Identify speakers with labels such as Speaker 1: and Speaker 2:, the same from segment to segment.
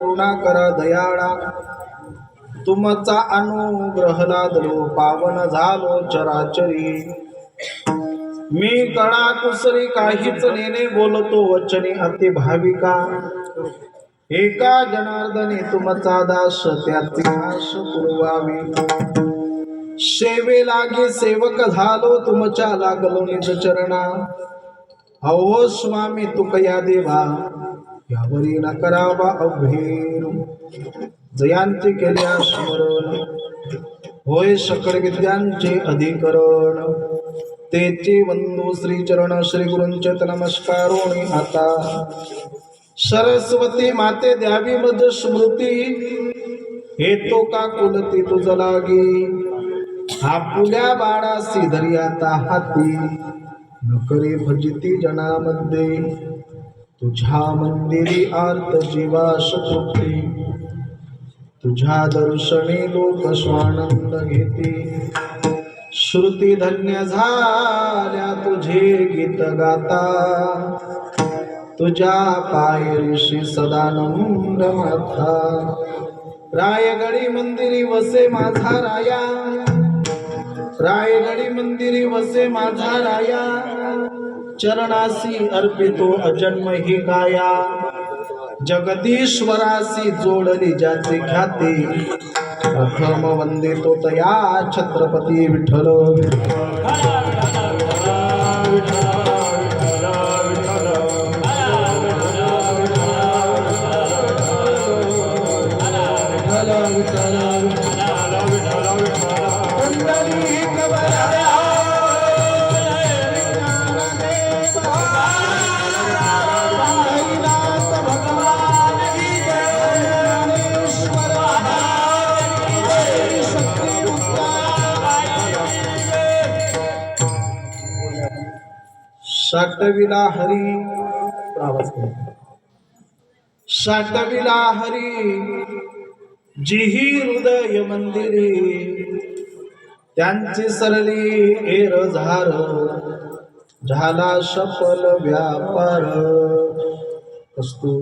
Speaker 1: करुणा करा दयाळा, तुमचा अनुग्रह लादलो पावन झालो चराचरी। मी कळा कुसरी काहीच नेने बोलतो वचने अति भाविका। एका जनार्दने तुमचा दास त्याची आश पुरवावी। सेवे लागे सेवक झालो तुमच्या लागलो निज चरणा। अहो स्वामी तुकया देवा यावरी न करावा अभेर। जयांचे केल्या स्मरण होय सकळ विद्यांचे अधिकरण। तेचे वंदू श्री चरण श्री गुरूंचे नमस्कारोणी आता। सरस्वती माते द्यावी मज स्मृती, हेतो का कुलती तुझ लागी। आपुल्या बाळासी धरी आता हाती, नकरे भजिती जनामध्ये। तुझ्या मंदिरी आर्त जीवास तृप्ती, तुझ्या दर्शनी लोक स्वानंद घेती। श्रुती धन्य झाल्या तुझे गीत गाता, तुझ्या पाय ऋषी सदा नम्र माथा। रायगडी मंदिरी वसे माझा राया, रायगडी मंदिरी वसे माझा राया। चरणासी अर्पितो अजन्म ही काया, जगदीश्वरासी जोडली ज्याचे ख्याती। प्रथम वंदे तो तया छत्रपती विठ्ठल। साठविला हरी आवाज साठविला हरी जिही हृदय मंदिरी। त्यांची सरली एरझार झाला सफल व्यापार। वस्तू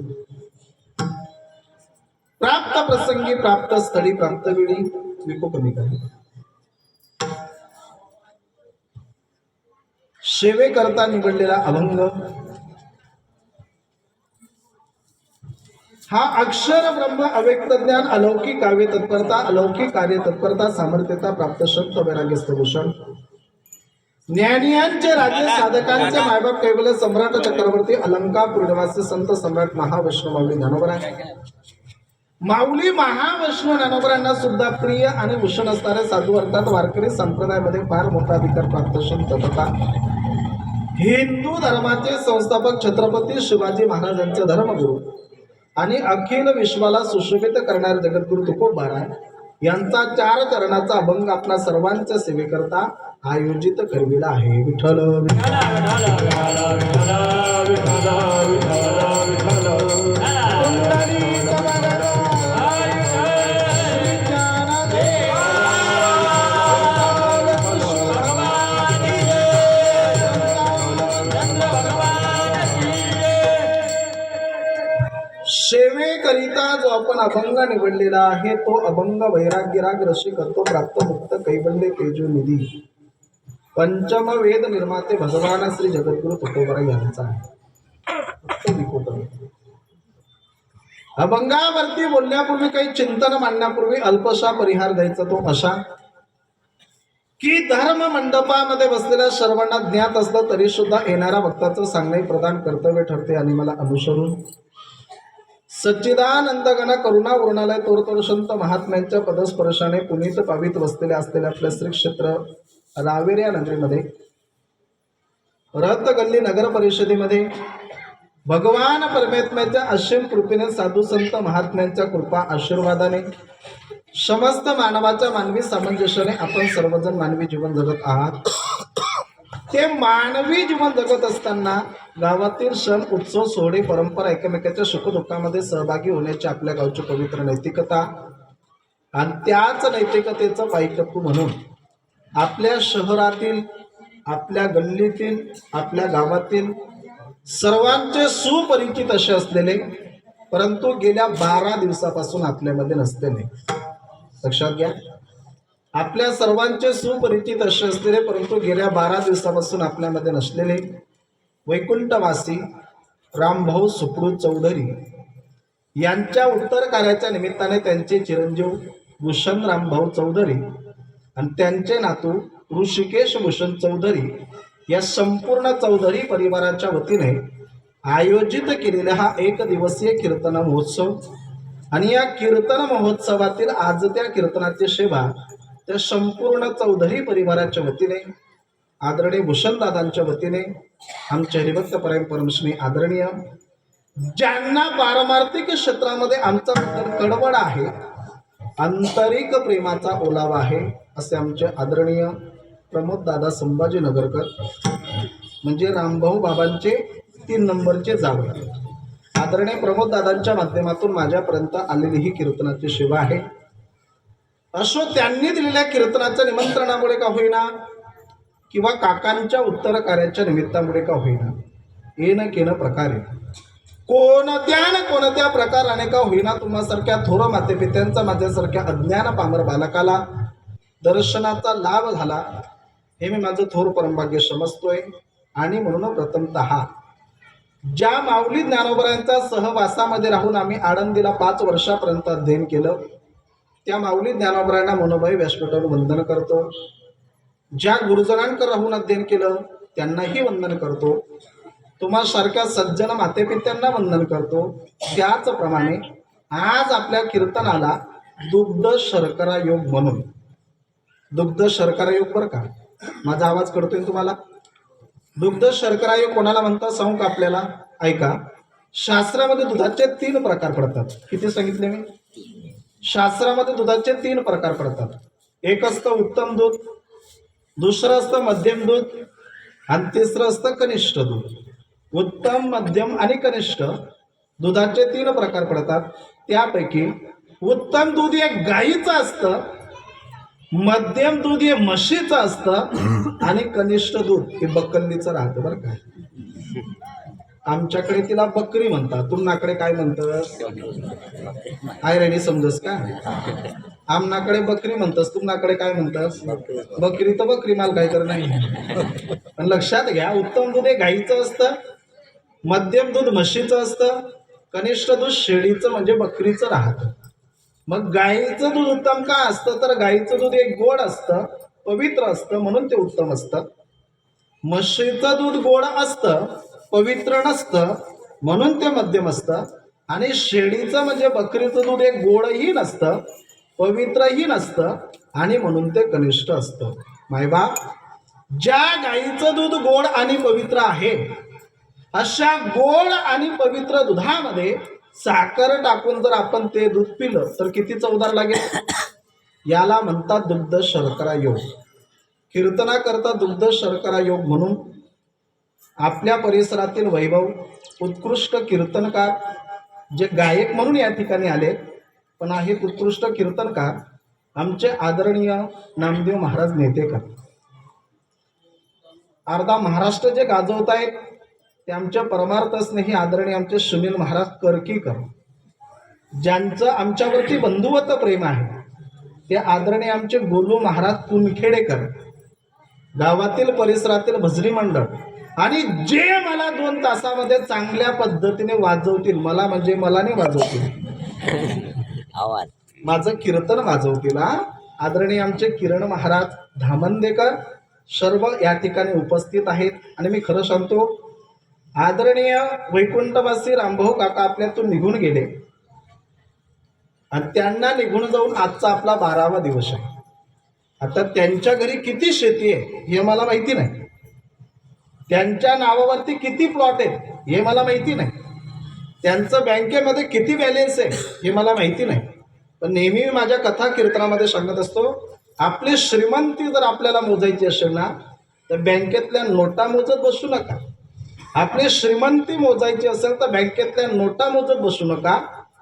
Speaker 1: प्राप्त प्रसंगी प्राप्त स्थळी प्राप्त वेळी विको कमी करा। सेवे करता निवडलेला अभंग हा अक्षर ब्रह्म अव्यक्त ज्ञान अलौकिक काव्य तत्परता अलौकिक कार्य तत्परता सामर्थ्यता प्राप्त शब्द वैराग्यस्थ भूषण। ज्ञानियांचे राज्य साधकांचे मायबाप कैवल्य सम्राट चक्रवर्ती अलंकापूर निवासी संत सम्राट महावैष्णव माऊली ज्ञानोबा। माऊली महावैष्णव ज्ञानोबरांना सुद्धा प्रिय आणि भूषण असणारे साधू अर्थात वारकरी संप्रदायामध्ये फार मोठा अधिकार प्राप्त संत तथा हिंदू धर्माचे संस्थापक छत्रपती शिवाजी महाराजांचे धर्मगुरू आणि अखिल विश्वाला सुशोभित करणारे जगद्गुरु तुकोबा यांचा 4 चरणाचा अभंग आपल्या सर्वांच्या सेवेकरता आयोजित करविला आहे। विठ्ठल सेवेकरिता जो आपण अभंग निवडलेला आहे तो अभंग वैराग्य राग रसिकत्व प्राप्त मुक्त कैवल्य तेजो निधी पंचम वेद निर्माते भगवान श्री जगद्गुरु तुकोबा यांचा आहे। अभंगावरती बोलण्यापूर्वी काही चिंतन मांडण्यापूर्वी अल्पशा परिहार द्यायचा तो अशा की धर्म मंडपामध्ये बसलेल्या सर्वांना ज्ञात असलं तरी सुद्धा येणाऱ्या भक्ताचं सांगणे प्रदान कर्तव्य ठरते आणि मला अनुसरून सच्चिदानंद गण करुणा वरुणालय तोरतोर संत महात्म्यांच्या पदस्पर्शाने पुनीत पावित वसलेले असलेल्या आपल्या श्री क्षेत्र रावेर नगरीमध्ये रथगल्ली नगर परिषदेमध्ये भगवान परमेत्म्याच्या असीम कृपेने साधू संत महात्म्यांच्या कृपा आशीर्वादाने समस्त मानवाच्या मानवी सामंजस्याने आपण सर्वजण मानवी जीवन जगत आहात। ते मानवी जीवन जगत असताना गावातील सण उत्सव सोहळे परंपरा एकमेकाच्या सुखदुःखामध्ये सहभागी होण्याची आपल्या गावची पवित्र नैतिकता आणि त्याच नैतिकतेचं पायकत्व म्हणून आपल्या शहरातील आपल्या गल्लीतील आपल्या गावातील सर्वांचे सुपरिचित असे असलेले परंतु गेल्या 12 दिवसापासून आपल्यामध्ये नसलेले. लक्षात घ्या, आपल्या सर्वांचे सुपरिचित असे असलेले परंतु गेल्या 12 दिवसापासून आपल्यामध्ये नसलेले वैकुंठवासी रामभाऊ सुपडू चौधरी यांच्या उत्तर कार्याच्या निमित्ताने त्यांचे चिरंजीव भूषण रामभाऊ चौधरी आणि त्यांचे नातू ऋषिकेश भूषण चौधरी या संपूर्ण चौधरी परिवाराच्या वतीने आयोजित केलेला हा 1 दिवसीय कीर्तन महोत्सव आणि या कीर्तन महोत्सवातील आज त्या कीर्तनाची सेवा त्या संपूर्ण चौधरी परिवाराच्या वतीने आदरणीय भूषण दादांच्या वतीने आमचे हरिभक्त परमश्री आदरणीय ज्यांना पारमार्थिक क्षेत्रामध्ये आमचा कडवड आहे, आंतरिक प्रेमाचा ओलावा आहे, असे आमचे आदरणीय प्रमोद दादा संभाजीनगरकर म्हणजे रामभाऊ बाबांचे 3 नंबरचे जावई आदरणीय प्रमोद दादांच्या माध्यमातून माझ्यापर्यंत आलेली ही कीर्तनाची सेवा आहे. असो त्यांनी दिलेल्या कीर्तनाच्या निमंत्रणामुळे का होईना किंवा काकांच्या उत्तर कार्याच्या निमित्तामुळे का होईना येणं केनं प्रकारे कोणत्या प्रकाराने का होईना तुम्हासारख्या थोर मातेपित्यांचा माझ्यासारख्या अज्ञान पामर बालकाला दर्शनाचा लाभ झाला हे मी माझं थोर परमभाग्य समजतोय. आणि म्हणून प्रथमतः ज्या माऊली ज्ञानोबरांच्या सहवासामध्ये राहून आम्ही आळंदीला 5 वर्षापर्यंत अध्ययन केलं त्या माऊली ज्ञानोबरांना मनोभावी व्यासपीठावर वंदन करतो. ज्या गुरुजनांकडे राहून अध्ययन केलं त्यांनाही वंदन करतो. तुम्हा सारख्या सज्जन मातेपित्यांना वंदन करतो. त्याचप्रमाणे आज आपल्या कीर्तनाला दुग्ध शर्करा योग म्हणून दुग्ध शर्करा योग बरं का, माझा आवाज कळतोय तुम्हाला? दुग्ध शर्करा योग कोणाला म्हणतात सांगू का आपल्याला? ऐका, शास्त्रामध्ये दुधाचे 3 प्रकार पडतात. किती सांगितले मी? शास्त्रामध्ये दुधाचे 3 प्रकार पडतात. एक असतं उत्तम दूध, दुसरं असतं मध्यम दूध आणि तिसरं असतं कनिष्ठ दूध. उत्तम, मध्यम आणि कनिष्ठ दुधाचे 3 प्रकार पडतात. त्यापैकी उत्तम दूध हे गाईचं असतं, मध्यम दूध हे म्हशीचं असतं आणि कनिष्ठ दूध हे बकल्लीचं राहतं बरं का. आमच्याकडे तिला बकरी म्हणतात, तुमनाकडे काय म्हणतात? आय रेडी समजस का? आमनाकडे बकरी म्हणतस, तुमनाकडे काय म्हणतस? बकरी तर बकरी, माल काय कर नाही. पण लक्षात घ्या, उत्तम दूध हे गाईचं असतं, मध्यम दूध म्हशीचं असतं, कनिष्ठ दूध शेळीचं म्हणजे बकरीचं राहतं. मग गाईचं दूध उत्तम का असतं तर गाईचं दूध एक गोड असतं, पवित्र असतं म्हणून ते उत्तम असतं. म्हशीचं दूध गोड असतं, पवित्र नसतं म्हणून ते मध्यम असतं. आणि शेळीचं म्हणजे बकरीचं दूध एक गोडही नसतं, पवित्रही नसतं आणि म्हणून ते कनिष्ठ असतं. मायबाप, ज्या गाईचं दूध गोड आणि पवित्र आहे अशा गोड आणि पवित्र दुधामध्ये साखर टाकून जर आपण ते दूध पिलं तर किती चवदार लागेल. याला म्हणतात दुग्ध शर्करा योग. कीर्तना करता दुग्ध शर्करा योग म्हणून आपल्या परिसरातील वैभव उत्कृष्ट कीर्तनकार जे गायक म्हणून या ठिकाणी आले पण आहेत उत्कृष्ट कीर्तनकार आमचे आदरणीय नामदेव महाराज नेतेकर. अर्धा महाराष्ट्र जे गाजवत आहेत ते आमच्या परमार्थ स्नेही आदरणीय आमचे सुनील महाराज करकीकर, ज्यांचं आमच्यावरती बंधुवत प्रेम आहे. ते आदरणीय आमचे गोलू महाराज कुनखेडेकर, गावातील परिसरातील भजनी मंडळ, आणि जे मला 2 तासामध्ये चांगल्या पद्धतीने वाजवतील, मला म्हणजे मला नाही वाजवतील, आवाज माझं कीर्तन वाजवतील, आदरणीय आमचे किरण महाराज धामंदेकर सर्व या ठिकाणी उपस्थित आहेत. आणि मी खरं सांगतो, आदरणीय वैकुंठवासी रामभाऊ काका आपल्यातून निघून गेले आणि त्यांना निघून जाऊन आजचा आपला 12वा दिवस आहे. आता त्यांच्या घरी किती शेती आहे हे मला माहिती नाही, त्यांच्या नावावरती किती प्लॉट आहेत हे मला माहिती नाही, त्यांचं बँकेमध्ये किती बॅलेन्स आहे हे मला माहिती नाही. पण नेहमी मी माझ्या कथा कीर्तनामध्ये सांगत असतो, आपली श्रीमंती जर आपल्याला मोजायची असेल ना तर बँकेतल्या नोटा मोजत बसू नका. आपली श्रीमंती मोजायची असेल तर बँकेतल्या नोटा मोजत बसू नका.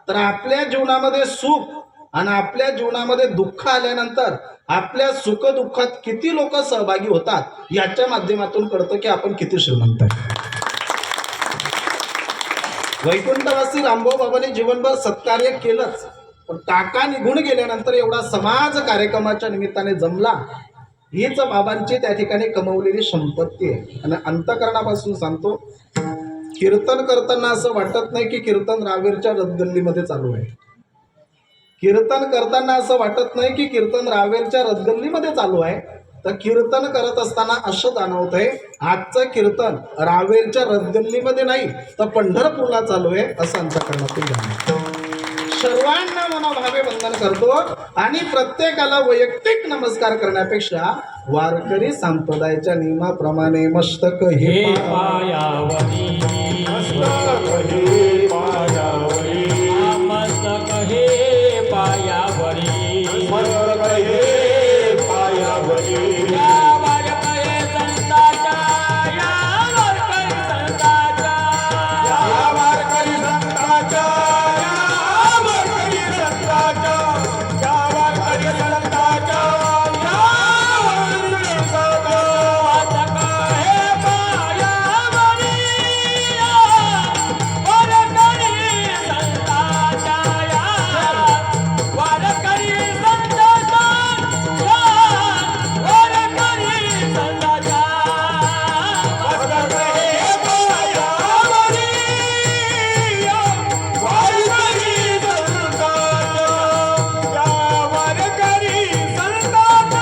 Speaker 1: तर आपल्या जीवनामध्ये सुख आणि आपल्या जीवनामध्ये दुःख आल्यानंतर आपल्या सुख दुःखात किती लोक सहभागी होतात याच्या माध्यमातून कळतं की आपण किती श्रीमंत आहे. वैकुंठवासी रामभाऊ बाबांनी जीवनभर सत्कार्य केलंच, पण काका निघून गेल्यानंतर एवढा समाज कार्यक्रमाच्या निमित्ताने जमला, हीच बाबांची त्या ठिकाणी कमवलेली संपत्ती आहे. आणि अंतःकरणापासून सांगतो, कीर्तन करताना असं वाटत नाही की कीर्तन रावेरच्या रथगल्लीमध्ये चालू आहे. कीर्तन करताना असं वाटत नाही की कीर्तन रावेरच्या रथगल्लीमध्ये चालू आहे. तर कीर्तन करत असताना असं जाणवतंय आजचं कीर्तन रावेरच्या रथगल्लीमध्ये नाही तर पंढरपूरला चालू आहे, असं अंतःकरणातून जाणवतं. सर्वांना मनोभावे वंदन करतो आणि प्रत्येकाला वैयक्तिक नमस्कार करण्यापेक्षा वारकरी संप्रदायाच्या नियमाप्रमाणे मस्तक हे
Speaker 2: पायावरी मस्तक हे पायावरी मस्तक हे पायावरी मस्तक हे पायावरी या वारकरी संतांच्या या वारकरी संतांच्या या वारकरी संतांच्या या वारकरी संतांच्या या वारकरी संतांच्या या वारकरी संतांच्या मस्तक हे पायावरी वारकरी संतांच्या या वारकरी संतांच्या वारकरी संतांच्या मस्तक हे पायावरी वारकरी संतांच्या या वारकरी संतांच्या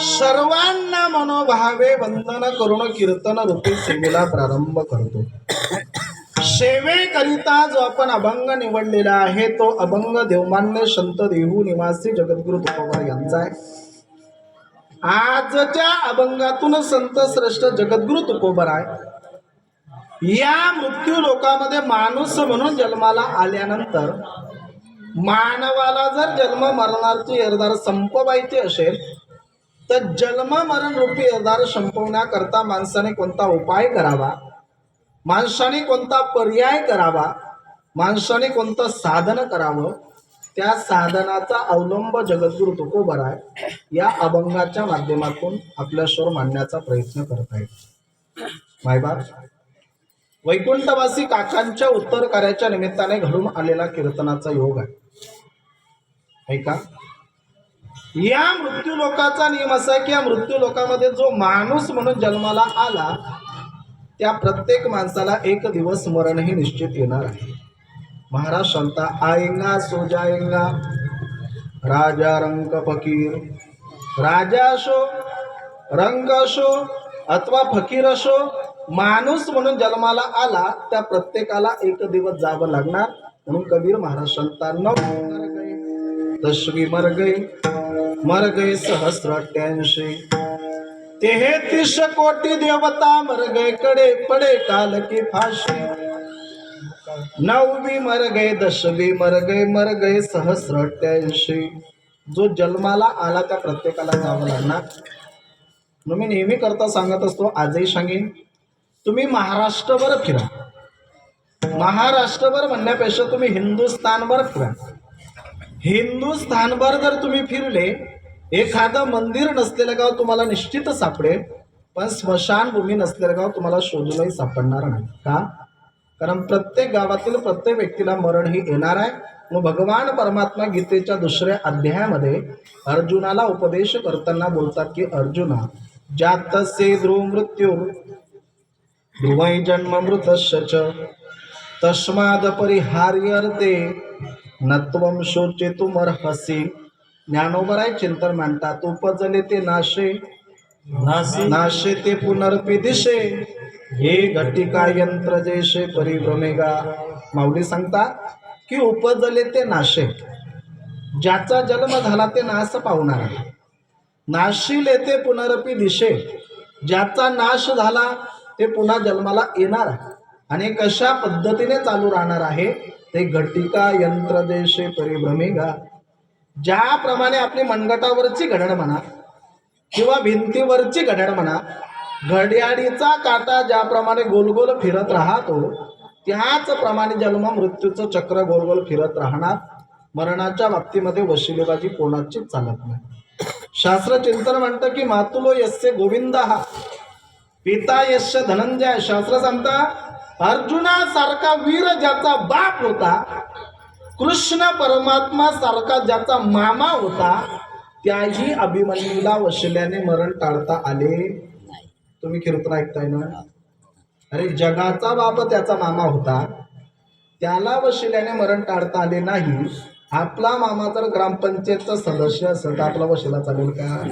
Speaker 1: सर्वांना मनोभावे वंदन करून कीर्तन रूपी सेवेला प्रारंभ करतो. सेवेकरिता जो आपण अभंग निवडलेला आहे तो अभंग देवमान्य संत देहू निवासी जगद्गुरु तुकोबर यांचा आहे. आजच्या अभंगातून संत श्रेष्ठ जगद्गुरु तुकोबर आहे. या मृत्यू लोकामध्ये माणूस म्हणून जन्माला आल्यानंतर मानवाला जर जन्म मरणाची एरदार संपवायची असेल तर जन्म मरण रूपी एरदार संपवण्याकरता माणसाने कोणता उपाय करावा, माणसाने कोणता पर्याय करावा, माणसाने कोणतं साधन करावं, त्या साधनाचा अवलंब जगद्गुरु तुकोबर आहे या अभंगाच्या माध्यमातून आपल्यासमोर मांडण्याचा प्रयत्न करत आहेत. मायबाप, वैकुंठवासी काकांच्या उत्तर कार्याच्या निमित्ताने घडून आलेला कीर्तनाचा योग आहे. ऐका, या मृत्यू लोकाचा नियम असा आहे की या मृत्यू लोकामध्ये जो माणूस म्हणून जन्माला आला त्या प्रत्येक माणसाला एक दिवस मरण ही निश्चित येणार आहे. महाराज सांगता, आएंगा सो जाएंगा, राजा रंग फकीर, राजा असो, रंग असो अथवा फकीर असो, माणूस म्हणून जन्माला आला त्या प्रत्येकाला एक दिवस जावं लागणार. म्हणून कबीर महाराज सांगता, नौ मर गए, 10वीं मर गए सहस्र88, 33 कोटी देवता मर गए, कड़े पड़े काल की फांसी. 9वीं मर गए, 10वीं मर गए सहस्र88. जो जन्माला आला त्या प्रत्येकाला जावं लागणार. म्हणून मी नेहमी करता सांगत असतो, आजही सांगेन, तुम्ही महाराष्ट्रभर फिरा. महाराष्ट्रभर म्हणण्यापेक्षा तुम्ही हिंदुस्थानभर फिरा. हिंदुस्थानभर जर तुम्ही फिरले, एखादं मंदिर नसलेलं गाव तुम्हाला निश्चित सापडेल, पण स्मशानभूमी नसलेलं गाव तुम्हाला शोधूनही सापडणार नाही. का? कारण प्रत्येक गावातील प्रत्येक व्यक्तीला मरण ही येणार आहे. मग भगवान परमात्मा गीतेच्या 2ऱ्या अध्यायामध्ये अर्जुनाला उपदेश करताना बोलतात की, अर्जुना, जातस्य ध्रुव मृत्यू ध्रुवै जन्म मृतस्य च तस्माद परिहार्यर्थे नत्वम शोचेतुमर्हसि. ज्ञानोबराय चिंतन मांडतात, उपजले ते नाशे, नाशे ते पुनर्पि दिशे, हे घटिका यंत्र जैसे परिभ्रमेगा. माऊली सांगतात की उपजले ते नाशे, ज्याचा जन्म झाला ते नाश पावणार आहे. नाशिले ते पुनरपी दिशे, ज्याचा नाश झाला ते पुन्हा जन्माला येणार आहे. आणि कशा पद्धतीने चालू राहणार आहे ते घटिका यंत्र जैसे परिभ्रमेगा. ज्याप्रमाणे आपली मनगटावरची घड्याळ म्हणा किंवा भिंतीवरची घड्याळ म्हणा, घड्याळीचा काटा ज्याप्रमाणे गोलगोल फिरत राहतो त्याचप्रमाणे जन्म मृत्यूचं चक्र गोलगोल फिरत राहणार. मरणाच्या बाबतीमध्ये वशिलेबाजी कोणाचीच चालत नाही. शास्त्र चिंतन म्हणतं की मातुलो यस्य गोविंद हा पिता यश धनंजय. शास्त्र सांगतं अर्जुनासारखा वीर ज्याचा बाप होता, कृष्ण परमात्मा सारखा ज्याचा मामा होता, त्याही अभिमन्यूला वशिल्याने मरण टाळता आले. तुम्ही कीर्तन ऐकताय ना? अरे जगाचा बाप त्याचा मामा होता, त्याला वशिल्याने मरण टाळता आले नाही. आपला मामा जर ग्रामपंचायतचा सदस्य असेल तर आपला वशिला चालेल का?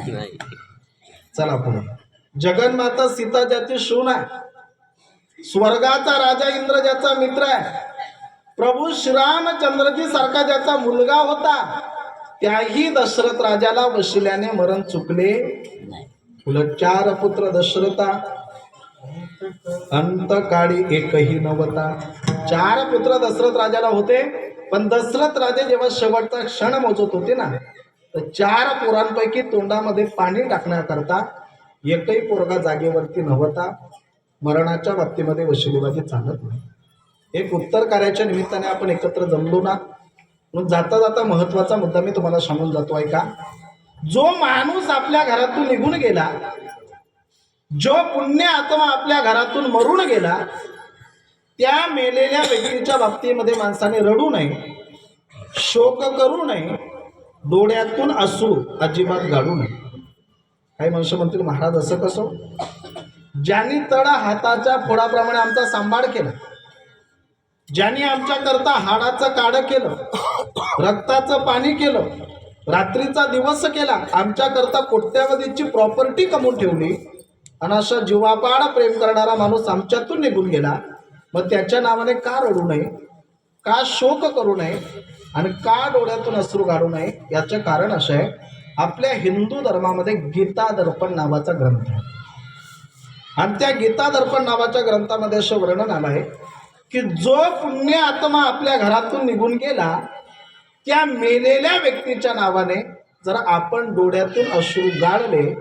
Speaker 1: चला पुढे. जगन्माता सीता ज्याची सून आहे, स्वर्गाचा राजा इंद्र ज्याचा मित्र आहे, प्रभू श्रीरामचंद्रजी सारखा ज्याचा मुलगा होता, त्याही दशरथ राजाला वशिल्याने मरण चुकले. उलट 4 पुत्र दशरथा, अंतकाळी एकही नव्हता. 4 पुत्र दशरथ राजाला होते, पण दशरथ राजे जेव्हा शेवटचा क्षण मोजत होते ना, तर 4 पोरांपैकी तोंडामध्ये पाणी टाकण्याकरता एकही पोरगा जागेवरती नव्हता. मरणाच्या बाबतीमध्ये वशिलेबाजी चालत नाही. एक उत्तर कार्याच्या निमित्ताने आपण एकत्र जमलो ना, म्हणून जाता जाता महत्वाचा मुद्दा मी तुम्हाला सांगून जातो ऐका. जो माणूस आपल्या घरातून निघून गेला, जो पुण्य आत्मा आपल्या घरातून मरून गेला, त्या मेलेल्या व्यक्तीच्या बाबतीमध्ये माणसाने रडू नये, शोक करू नये, डोळ्यातून अश्रू अजिबात गाळू नये. काही मनुष्य म्हणतील महाराज असं कसं? ज्यांनी तड हाताच्या फोडाप्रमाणे आमचा सांभाळ केला, ज्यांनी आमच्या करता हाडाचं काढ केलं, रक्ताचं पाणी केलं, रात्रीचा दिवस केला, आमच्या करता कोट्यावधीची प्रॉपर्टी कमवून ठेवली, आणि अशा जीवापाड प्रेम करणारा माणूस आमच्यातून निघून गेला, मग त्याच्या नावाने का रडू नये, का शोक करू नये, आणि का डोळ्यातून अश्रू गाळू नये? याचे कारण असं आहे, आपल्या हिंदू धर्मामध्ये गीता दर्पण नावाचा ग्रंथ आहे, आणि त्या गीता दर्पण नावाच्या ग्रंथामध्ये असं वर्णन आलं आहे की जो पुण्य आत्मा आपल्या घरातून निघून गेला, त्या मेलेल्या व्यक्तीच्या नावाने जर आपण डोळ्यातून अश्रू गाळले,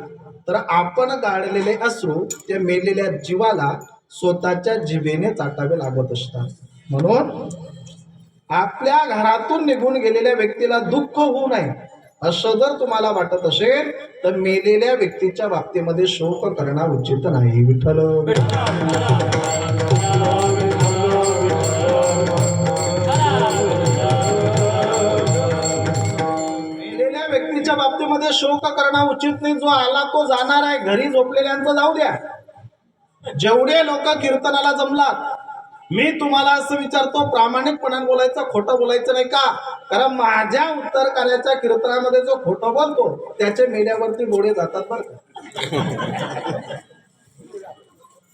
Speaker 1: तर आपण गाळलेले अश्रू त्या मेलेल्या जीवाला स्वतःच्या जिभेने चाटावे लागत असतात. म्हणून आपल्या घरातून निघून गेलेल्या व्यक्तीला दुःख होऊ नये असं जर तुम्हाला वाटत असेल तर मेलेल्या व्यक्तीच्या बाबतीमध्ये शोक करणं उचित नाही. विठ्ठल मेलेल्या व्यक्तीच्या बाबतीमध्ये शोक करणं उचित नाही. जो आला तो जाणार आहे. घरी झोपलेल्यांचं जाऊ द्या. जेवढे लोक कीर्तनाला जमलात, मी तुम्हाला असं विचारतो, प्रामाणिकपणाने बोलायचं, खोटं बोलायचं नाही का? कारण माझ्या उत्तर कार्याच्या कीर्तनामध्ये जो खोटं बोलतो त्याचे मेल्यावरती डोळे जातात बरं का.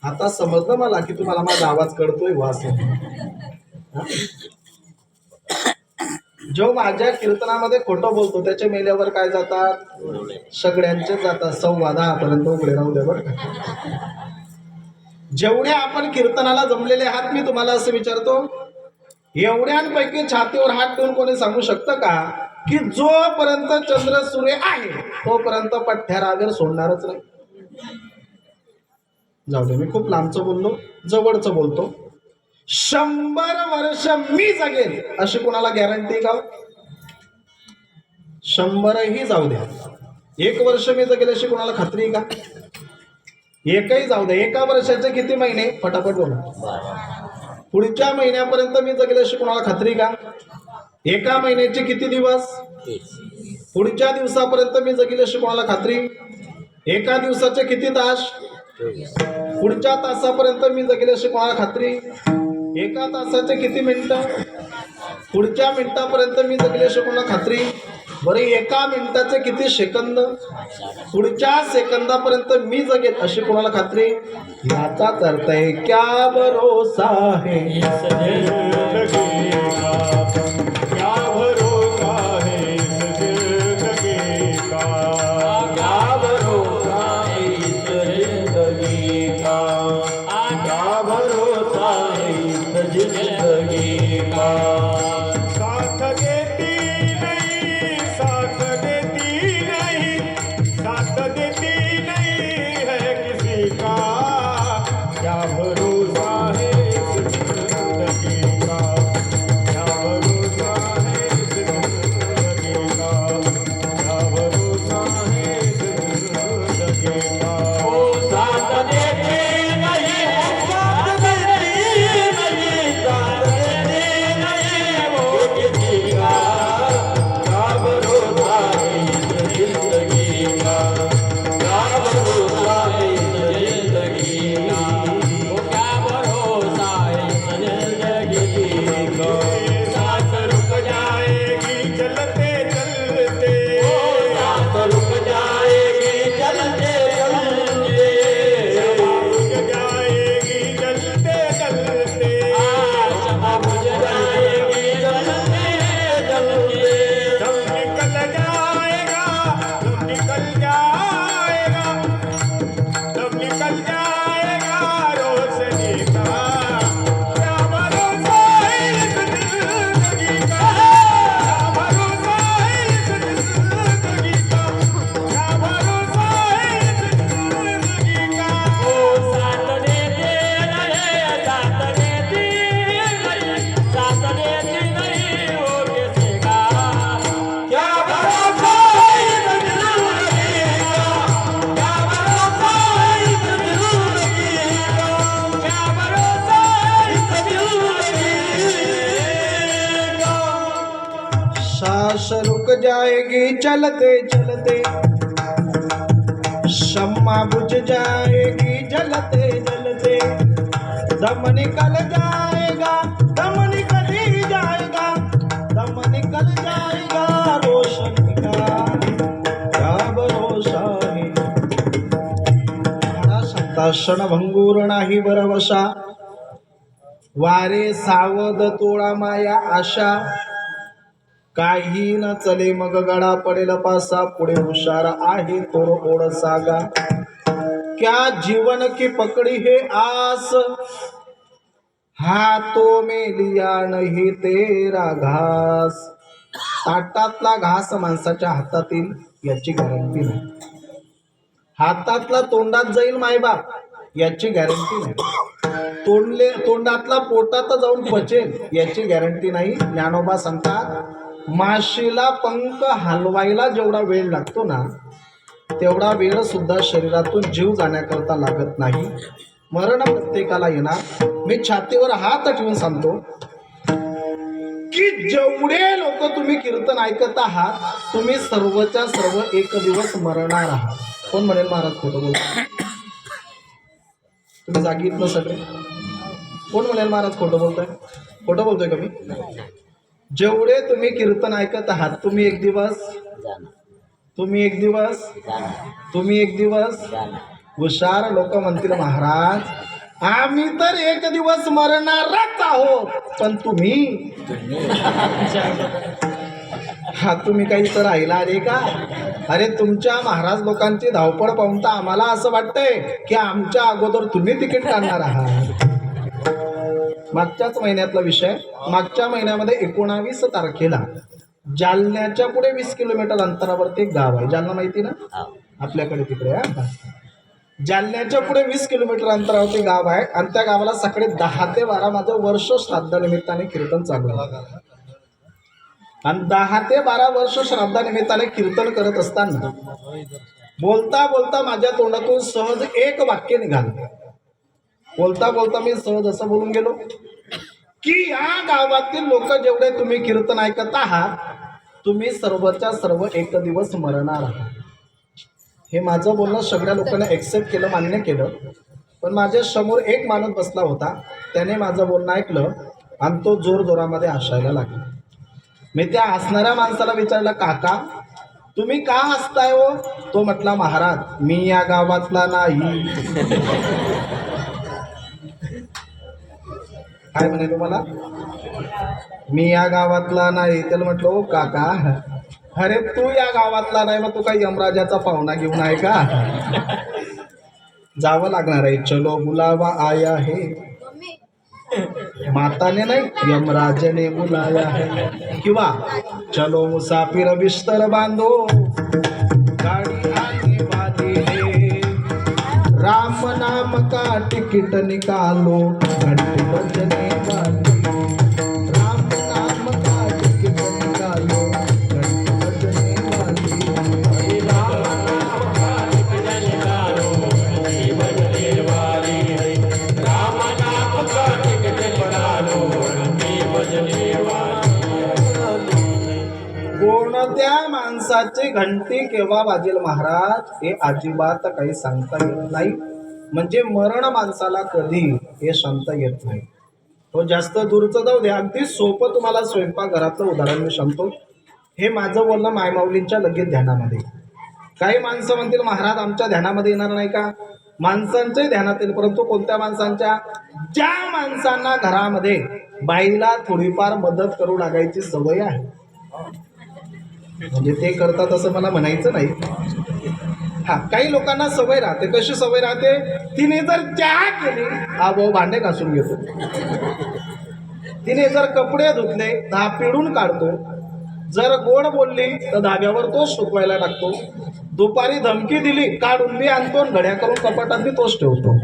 Speaker 1: आता समजलं मला की तुम्हाला माझा आवाज कळतोय वास. जो माझ्या कीर्तनामध्ये खोटं बोलतो त्याच्या मेल्यावर काय जातात? सगळ्यांचे जातात. 10:15 उघडे राहू द्या बरं का. जेवढे आपण कीर्तनाला जमलेले आहात, मी तुम्हाला असं विचारतो, एवढ्यांपैकी छातीवर हात ठेवून कोणी सांगू शकतं का की जोपर्यंत चंद्र सूर्य आहे तोपर्यंत पठ्या रावेर सोडणारच नाही? जाऊ दे, मी खूप लांबचं बोललो, जवळचं बोलतो. 100 वर्ष मी जगेल अशी कोणाला गॅरंटी का? 100ही जाऊ द्या, 1 वर्ष मी जगेल अशी कोणाला खात्री का? एकही जाऊ द्या. 1 वर्षाचे किती महिने? फटाफट बोला. पुढच्या महिन्यापर्यंत मी जगेल अशी कोणाला खात्री का? 1 महिन्याचे किती दिवस? पुढच्या दिवसापर्यंत मी जगेल अशी कोणाला खात्री? 1 दिवसाचे किती तास? पुढच्या तासापर्यंत मी जगेल अशी कोणाला खात्री? 1 तासाचे किती मिनिटं? पुढच्या मिनिटापर्यंत मी जगेल अशी कोणाला खात्री? बरं, 1 मिनिटाचे किती सेकंद? पुढच्या सेकंदापर्यंत मी जगेल अशी कोणाला खात्री? याचाच अर्थ आहे क्या भरोसा है
Speaker 2: क्या भरोसा है इस जिंदगी का, क्या भरोसा है इस जिंदगी का, क्या भरोसा है इस जिंदगी का. साथ देती नहीं, साथ देती नहीं, साथ देती नहीं है किसी का, क्या भरोसा है इस जिंदगी का, क्या भरोसा है इस जिंदगी का, क्या भरोसा है सांस रुक जाएगी चलते चलते रुक जाएगी चलते चलते रुक जाएगी चलते चलते बुझ जाएगी चलते चलते दम निकल जाएगा दम निकल जाएगा दम निकल जाएगा रोशनी का क्या भरोसा है इस जिंदगी का क्या भरोसा है इस जिंदगी का क्या भरोसा है इस जिंदगी का ओ साथ देते रहे साथ देती नहीं हो किसका क्या भरोसा है इस जिंदगी का क्या भरोसा है इस जिंदगी का क्या भरोसा है इस जिंदगी का
Speaker 1: सांस रुक जाएगी चलते चलते शम्मा बुझ जाएगी जलते जलते दम निकल जाएगा दम निकल ही जाएगा दम निकल जाएगा रोशनी का क्या भरोसा है म्हणा शकता क्षणभंगूर नाही बरवशा वारे सावध तोळा माया आशा काही न चले मग गडा पडेल पासा पुढे हुशार आहे तोर ओढ सागा क्या जीवन की पकड़ी है आस हाथों में लिया नहीं तेरा घास ताटातला घास माणसाच्या हातातील याची गॅरंटी नाही हातातला तोंडात जाईल मायबाप याची गॅरंटी नाही तोंडातला पोटात जाऊन पचेल याची गॅरंटी नाही ज्ञानोबा सांगतात माशीला पंख हलवायला जेवढा वेळ लागतो ना तेवढा वेळ सुद्धा शरीरातून जीव जाण्याकरता लागत नाही मरण प्रत्येकाला येणार मी छातीवर हात ठेवून सांगतो की जेवढे लोक तुम्ही कीर्तन ऐकत आहात तुम्ही सर्वच्या सर्व एक दिवस मरणार आहात कोण म्हणेल महाराज खोटं बोलतो तुम्ही जागीत न सगळे कोण म्हणेल महाराज खोटं बोलतोय का मी जेवढे तुम्ही कीर्तन ऐकत आहात तुम्ही एक दिवस हुशार लोक म्हणतील महाराज आम्ही तर एक दिवस मरणारच आहोत पण तुम्ही तुम्ही काही तर राहिला आले का अरे तुमच्या महाराज लोकांची धावपळ पाहून तर आम्हाला असं वाटतंय की आमच्या अगोदर तुम्ही तिकीट काढणार आहात मागच्याच महिन्यातला विषय मागच्या महिन्यामध्ये 19 तारखेला जालन्याच्या पुढे 20 किलोमीटर अंतरावरती एक गाव आहे जालना माहिती ना आपल्याकडे तिकडे जालन्याच्या पुढे 20 किलोमीटर अंतरावरती गाव आहे आणि त्या गावाला सकाळी 10 ते 12 माझं वर्ष श्राद्धानिमित्ताने कीर्तन चालू आहे आणि 10 ते 12 वर्ष श्राद्धानिमित्ताने कीर्तन करत असताना बोलता बोलता माझ्या तोंडातून सहज एक वाक्य निघालं बोलता बोलता मी सहज असं बोलून गेलो की या गावातील लोक जेवढे तुम्ही कीर्तन ऐकत आहात तुम्ही सर्वच्या सर्व एक दिवस मरणार आहात हे माझं बोलणं सगळ्या लोकांनी ॲक्सेप्ट केलं मान्य केलं पण माझ्या समोर एक माणूस बसला होता त्याने माझं बोलणं ऐकलं आणि तो जोरजोरामध्ये हसायला लागला मी त्या हसणाऱ्या माणसाला विचारलं काका तुम्ही का हसताय हो तो म्हटला महाराज मी या गावातला नाही काय म्हणे तुम्हाला मी या गावातला नाही त्याला म्हटलं ओ काका अरे तू या गावातला नाही मग तू काही यमराजाचा पाहुणा घेऊन आहे का जावं लागणार आहे चलो बुलावा आया है माता ने नहीं यमराज ने बुलाया है किंवा चलो मुसाफिर बिस्तर बांधो गाड़ी आने वाली है राम नाम का टिकट निकालो घंटी बजने वाली राम नाम का टिकट निकालो घंटी बजने वाली राम नाम का टिकट निकालो घंटी बजने वाली माणसाची घंटी केव्हा वाजेल महाराज हे अजिबात काही सांगता येत नाही. म्हणजे मरण माणसाला कधी हे सांगता येत नाही. तो जास्त दूरचं जाऊ दे, अगदी सोपं तुम्हाला स्वयंपाकघरातलं उदाहरण मी सांगतो. हे माझं बोलणं मायमाऊलींच्या लगेच ध्यानामध्ये. काही माणसं म्हणतील महाराज आमच्या ध्यानामध्ये येणार नाही का? माणसांच्याही ध्यानात येईल, परंतु कोणत्या माणसांच्या? ज्या माणसांना घरामध्ये बाईला थोडीफार मदत करू लागायची सवय आहे. म्हणजे ते करतात असं मला म्हणायचं नाही. हा, काही लोकांना सवय राहते. कशी सवय राहते? तिने जर चहा केली, हा भाऊ भांडे घासून घेतो. तिने जर कपडे धुतले तर हा पिळून काढतो. जर गोड बोलली तर धाब्यावर तोच सुकवायला टाकतो. दुपारी धमकी दिली काढून बी आणतो, घड्या करून कपाटात बी तोच ठेवतो.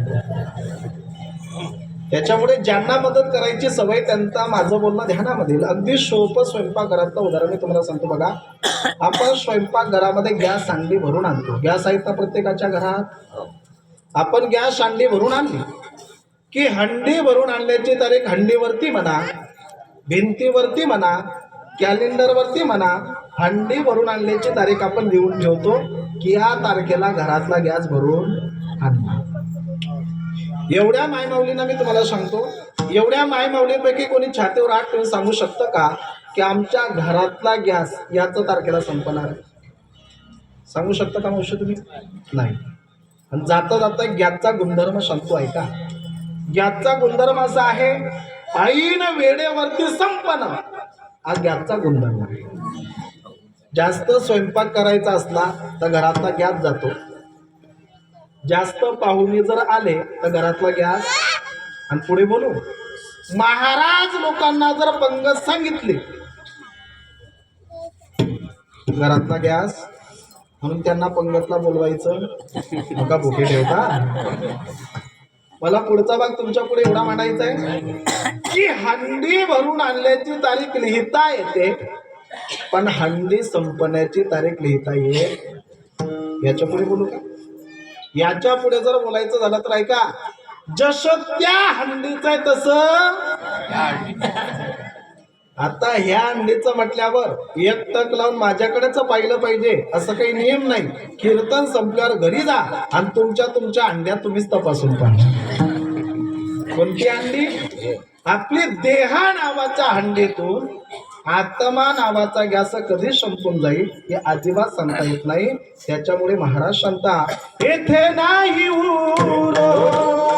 Speaker 1: त्याच्यामुळे ज्यांना मदत करायची सवय त्यांचा माझं बोलणं ध्यानामध्ये येईल. अगदी सोपं स्वयंपाकघरातलं उदाहरण मी तुम्हाला सांगतो बघा. आपण स्वयंपाकघरामध्ये गॅस सांडली भरून आणतो. गॅस आहेत ना प्रत्येकाच्या घरात? आपण गॅस सांडली भरून आणली की हंडी भरून आणल्याची तारीख हंडीवरती म्हणा, भिंतीवरती म्हणा, कॅलेंडरवरती म्हणा, हंडी भरून आणल्याची तारीख आपण लिहून ठेवतो की या तारखेला घरातला गॅस भरून आणला. एवढ्या मायमाऊलींना मी तुम्हाला सांगतो, एवढ्या मायमाऊलींपैकी कोणी छातीवर हात ठेवून सांगू शकतं का की आमच्या घरातला गॅस याच तारखेला संपणार? सांगू शकता का मावशी तुम्ही? नाही. आणि जाता जाता गॅसचा गुणधर्म सांगतो ऐका. गॅसचा गुणधर्म असा आहे, ऐन वेळेवरती संपणं हा गॅसचा गुणधर्म आहे. जास्त स्वयंपाक करायचा असला तर घरातला गॅस जातो. जास्त पाहुणे जर आले तर घरातला गॅस. आणि पुढे बोलू, महाराज लोकांना जर पंगत सांगितली घरातला गॅस, म्हणून त्यांना पंगतला बोलवायचं. नका भुके ठेवता. मला पुढचा भाग तुमच्या पुढे एवढा मांडायचा आहे की हंडी भरून आणल्याची तारीख लिहिता येते, पण हंडी संपण्याची तारीख लिहिता येत. याच्या पुढे बोलू का? याच्या पुढे जर बोलायचं झालं तर ऐका, जसं त्या हंडीचं आहे तसं. आता ह्या हंडीचं म्हटल्यावर एक टक लावून माझ्याकडेच पाहिलं पाहिजे असं काही नियम नाही. कीर्तन संपल्यावर घरी जा आणि तुमच्या अंड्या तुम्हीच तपासून पहा. कोणती हंडी? आपली देहा नावाच्या हंडीतून आत्मा नावाचा गॅस कधी संपून जाईल हे अजिबात सांगता येत नाही. त्याच्यामुळे महाराज सांगता, येथे नाही उरो